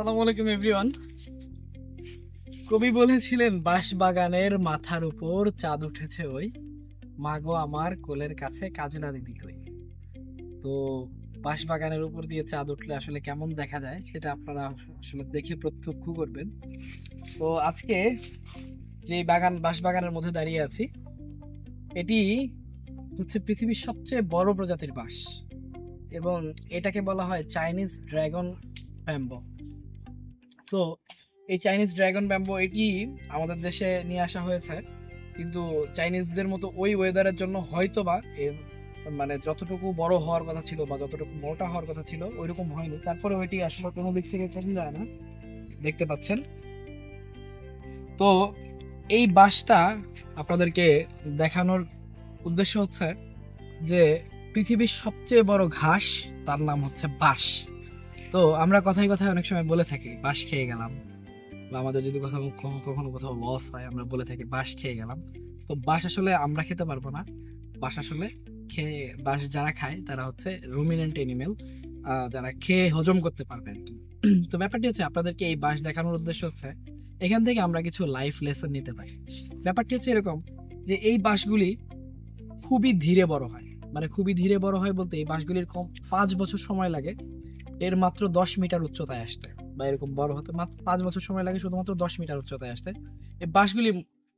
আসসালামু আলাইকুম এভরিওয়ান। কবি বলেছিলেন বাঁশ বাগানের মাথার উপর চাঁদ উঠেছে ওই, মাগো আমার কোলের কাছে কাজলা দিদি কই। তো বাঁশ বাগানের উপর দিয়ে চাঁদ উঠলে আসলে কেমন দেখা যায় সেটা আপনারা আসলে দেখে প্রত্যক্ষ করবেন। তো আজকে যে বাঁশ বাগানের মধ্যে দাঁড়িয়ে আছি, এটি হচ্ছে পৃথিবীর সবচেয়ে বড় প্রজাতির বাঁশ এবং এটাকে বলা হয় চাইনিজ ড্রাগন ব্যাম্বো। তো এই চাইনিজ ড্রাগন ব্যাম্বো এটি আমাদের দেশে নিয়ে আসা হয়েছে, কিন্তু চাইনিজদের মতো ওই ওয়েদারের জন্য হয়তোবা এর মানে যতটুকু বড় হওয়ার কথা ছিল বা যতটুকু মোটা হওয়ার কথা ছিল ওইরকম হয়নি। তারপরে ওইটি আসলে কোনো দিক থেকে কমে যায় না, দেখতে পাচ্ছেন। তো এই বাঁশটা আপনাদেরকে দেখানোর উদ্দেশ্য হচ্ছে যে পৃথিবীর সবচেয়ে বড় ঘাস, তার নাম হচ্ছে বাঁশ। তো আমরা কথায় কথায় অনেক সময় বলে থাকি বাঁশ খেয়ে গেলাম, বা আমাদের যদি কখনো কোথাও লস হয় আমরা বলে থাকি বাঁশ খেয়ে গেলাম। তো বাঁশ আসলে আমরা খেতে পারবো না। বাঁশ আসলে বাঁশ যারা খায় তারা হচ্ছে রুমিনেন্ট এনিমেল, যারা খেয়ে হজম করতে পারবে আর কি। তো ব্যাপারটি হচ্ছে আপনাদেরকে এই বাঁশ দেখানোর উদ্দেশ্য হচ্ছে এখান থেকে আমরা কিছু লাইফ লেসন নিতে পারি। ব্যাপারটি হচ্ছে এরকম যে এই বাঁশগুলি খুবই ধীরে বড় হয়, মানে খুবই ধীরে বড় হয় বলতে এই বাঁশগুলির কম 5 বছর সময় লাগে এর মাত্র 10 মিটার উচ্চতায় আসতে, বা এরকম বড় হতে মাত্র 5 বছর সময় লাগে শুধুমাত্র 10 মিটার উচ্চতায় আসতে। এই বাঁশগুলি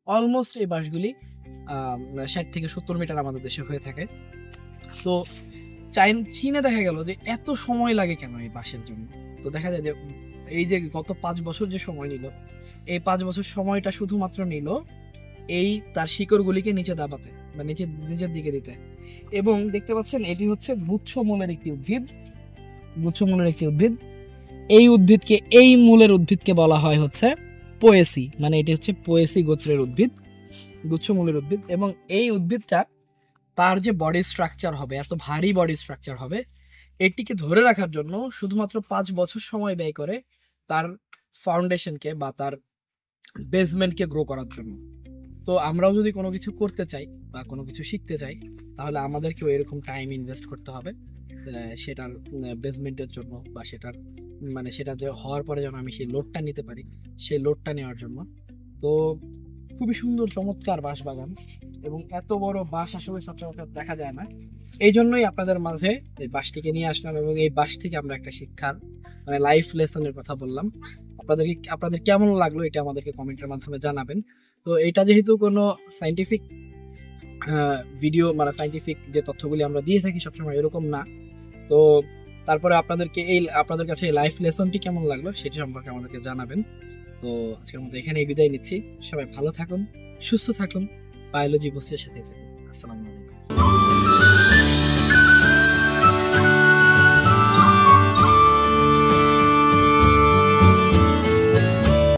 অলমোস্ট 60 থেকে 70 মিটার আমাদের দেশে হয়ে থাকে। তো চীনে দেখা গেল যে এত সময় লাগে কেন এই বাঁশের জন্য। তো দেখা যায় যে এই যে গত 5 বছর যে সময় নিল, এই 5 বছর সময়টা শুধুমাত্র নিল এই তার শিকড়গুলিকে নিচে দাবাতে বা নিচের দিকে দিতে। এবং দেখতে পাচ্ছেন এটি হচ্ছে গুচ্ছমূলের একটি উদ্ভিদ। এই উদ্ভিদকে মূলের উদ্ভিদকে বলা হয় হচ্ছে পোয়েসি, মানে এটি হচ্ছে পোয়েসি গোত্রের উদ্ভিদ, গুচ্ছমূলের উদ্ভিদ। এবং এই উদ্ভিদটা তার যে বডি স্ট্রাকচার হবে, এত ভারী বডি স্ট্রাকচার হবে, এটিকে ধরে রাখার জন্য শুধুমাত্র 5 বছর সময় ব্যয় করে তার ফাউন্ডেশনকে বা তার বেসমেন্টকে গ্রো করার জন্য। তো আমরাও যদি কোনো কিছু করতে চাই বা কোনো কিছু শিখতে চাই, তাহলে আমাদেরকেও এরকম টাইম ইনভেস্ট করতে হবে সেটার বেসমেন্টের জন্য, বা সেটা যে হওয়ার পরে যেন আমি সেই লোডটা নিতে পারি, সেই লোডটা নেওয়ার জন্য। তো খুবই সুন্দর চমৎকার বাঁশ বাগান, এবং এত বড় বাঁশ আসলে সচরাচর দেখা যায় না। এই জন্যই আপনাদের মাঝে এই বাঁশটিকে নিয়ে আসলাম, এবং এই বাঁশ থেকে আমরা একটা শিক্ষার মানে লাইফ লেসনের কথা বললাম। আপনাদের কেমন লাগলো এটা আমাদেরকে কমেন্টের মাধ্যমে জানাবেন। তো এটা যেহেতু কোনো সাইন্টিফিক ভিডিও, মানে সাইন্টিফিক যে তথ্যগুলি আমরা দিয়ে থাকি সবসময় এরকম না, তো তারপরে আপনাদের কাছে এই লাইফ লেসনটি কেমন লাগলো সেটি সম্পর্কে আমাদেরকে জানাবেন। তো আজকের মতো এখানেই বিদায় নিচ্ছি। সবাই ভালো থাকুন, সুস্থ থাকুন, বায়োলজি বুস্টের সাথে থাকুন। আসসালামু আলাইকুম।